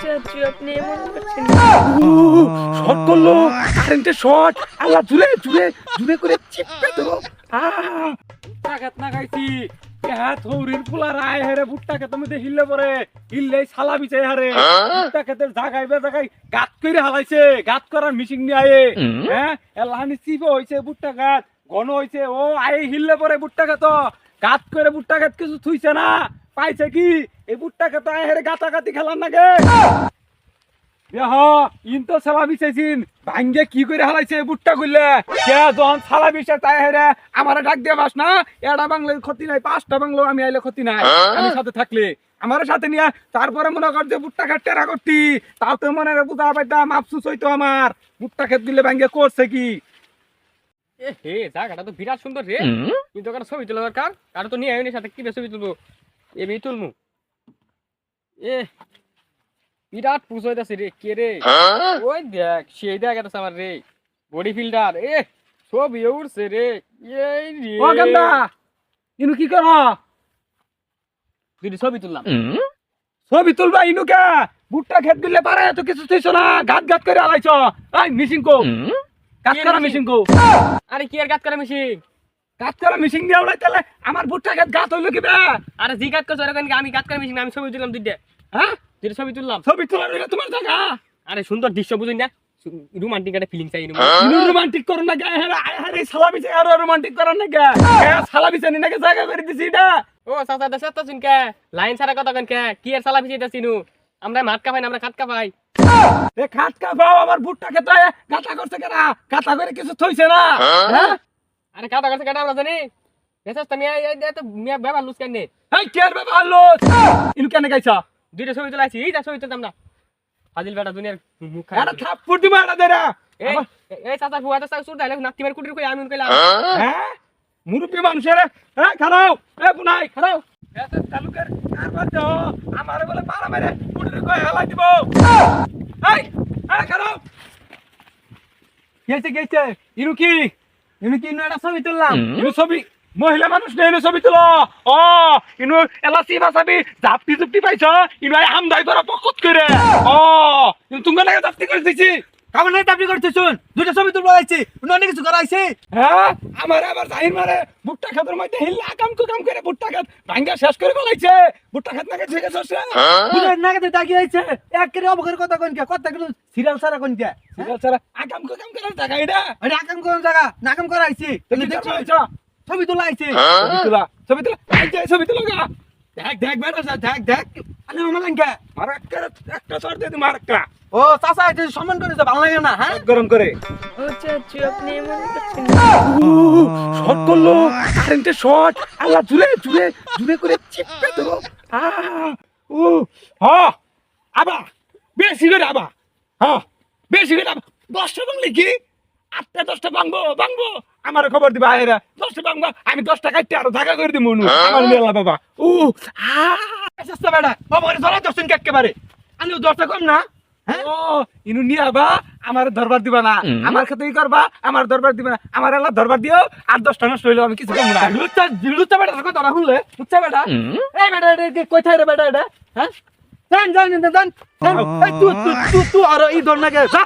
চাচু আপনি এমন করছেন শর্ট করলো কারেন্টের শর্ট আল্লাহ জুড়ে জুড়ে জুড়ে করে চিপে তো টাকাত না খাইছি হাত হৌরির পোলা রায় হেরে বুটটাকে তুমি হিললে পরে হিললে সালা বিছাই হারে বুটটাকে জাগাই বে জাগাই গাত করে হালাইছে গাত করার মিশিং নিয়ে আয়ে হ্যাঁ এলাহানি চিপে হইছে বুটটা গাত ঘন হইছে ও আই হিললে পরে বুটটাকে তো গাত করে বুটটাকে কিছু থুইছে না পাইছে কি এই বুটটাকে তো হেরে গাতাগাতি খেলার নাগে ইনতো সালা বিছাইছিন ভাঙ্গে কি করে হালাইছে বুটটা কইলে কে যখন সালা বিছাই তাই হেরে আমারে ডাক দিয়ে বাস না এডা বাংলার ক্ষতি নাই পাঁচটা বাংলো আমি আইলে ক্ষতি নাই আমি সাথে থাকলে আমার সাথে নিয়ে তারপরে মনে কর যে বুটটা খেত টেরা করতি তাও তো মনে বুঝা পাইতাম আফসুস হইতো আমার বুটটা খেত দিলে ভাঙ্গে করছে কি এ হে জায়গাটা তো বিরাট সুন্দর রে কিন্তু ওখানে ছবি তোলা দরকার কারণ তো নিয়ে আইনি সাথে কি ছবি তুলবো এবি তুলমু এ বিরাট পুষ হইতাছে রে কে রে ওই দেখ সেই দেখ এটা আমার রে বডি ফিল্ডার এ ছবি উড়ছে রে এই রে ও গন্দা ইনু কি কর দুটি ছবি তুললাম ছবি তুলবা ইনু কে বুটটা খেত দিলে পারে তো কিছু থইছ না গাত গাত করে হালাইছ এই মিশিং কো গাত করা মিশিং কো আরে কি আর গাত করে মিশিং গাত করা মিশিং দিয়ে উড়াই তাহলে আমার বুটটা খেত গাত হইলো কি বে আরে জি গাত করছ এরকম আমি গাত করে মিশিং আমি ছবি তুললাম দুইটা হ্যাঁ দুইটা ছবি তুললাম ছবি তোলা রইলো তোমার জায়গা আরে সুন্দর দৃশ্য বুঝুন না রোমান্টিক একটা ফিলিং চাই ইনু রোমান্টিক করো না গে আরে সালা বিছে আর রোমান্টিক করো না গে সালা বিছে নি নাকি জায়গা করে দিছি এটা ও চাচা দেশ তো শুনকে লাইন ছাড়া কথা কনকে কি আর সালা বিছে চিনু আমরা মাটকা পাই না আমরা খাটকা পাই এ খাটকা পাও আমার বুটটা খেতে গাতা করছে কেনা গাতা করে কিছু থইছে না হ্যাঁ আরে কাটা করছে কাটা আমরা জানি মেসেজ তুমি এই তো মিয়া বাবা লুজ কেন এই কের বে ভালো ইনু কেন গাইছা দুইটা ছবি তোলাইছি এই যা ছবি তুলতাম না ফাজিল বেটা দুনিয়ার মুখ খাই আরে থাপ্পড় দিমা না দেরা এই এই চাচা ফুয়া তো সুর ডাইলে নাকি মার কুটির কই আমি কইলাম হ্যাঁ মুরব্বি মানুষের হ্যাঁ খারাও এ বুনাই খারাও এত তালুকের কারবার দাও আমারে বলে পারা মেরে কুটির কই হালাই দিব এই খারাও গেছে ইনু কি ইনু একটা ছবি তুললাম ইনু ছবি মহিলা মানুষ নেই ইনু ছবি তুলো ও ইনু এলাসি বাসাবি জাপটি জুপটি পাইছ ইনু আই হামদাই তোরা পকত করে ও ইনু তুমি লাগে জাপটি করে দিছি কামন নাই তাপি করতে শুন দুইটা ছবি তুলবা আইছি অনেক কিছু করাইছি হ্যাঁ আমার জাহির মারে ভুট্টা খাতের মধ্যে হিল্লা কাম করে ভুট্টা খাত ভাঙ্গা শেষ করে বলাইছে ভুট্টা খাত নাকি ঠিক আছে বুঝে নাকে দাগি আইছে এক করে অবকের কথা কোন কে কথা গুলো সিরিয়াল সারা কোন কে সারা আকাম করার জায়গা এটা আরে আকাম কোন জায়গা নাকাম করাইছি তুমি দেখছো দেখছো ছবি তোলা আইছি ছবি তোলা ছবি তোলা গা দেখ বেটা দেখ আরে মামালান কে মার একটা সর দে মার একটা ও চাচা এটা সম্মান করে ভালো লাগে না হ্যাঁ গরম করে ও চাচু আপনি এমন করছেন শর্ট করলো কারেন্টের শর্ট আল্লাহ জুড়ে জুড়ে জুড়ে করে চিপে তো ও হ্যাঁ আবা বেশি করে আবা হ্যাঁ বেশি করে আবা 10টা বাংলি কি 8টা 10টা ভাঙবো আমার খবর দিবা আয়রা 10টা ভাঙবো আমি 10টা কাটতে আরো ধাকা করে দিব আমার মেলা বাবা ও চেষ্টা বেটা বাবা ধরা দর্শন একেবারে আমি 10টা কম না ও ইনু নিয়ে আবা আমার দরবার দিবা না আমার সাথে করবা আমার দরবার দিবা না আমার এলা দরবার দিও আর 10টা নষ্ট হইলো আমি কিছু কম না লুচ্চা বেটা কথা না শুনলে লুচ্চা বেটা এই বেটা এটা কই থাই রে বেটা এটা হ্যাঁ জান এই তুই আর এই ধর না গে যা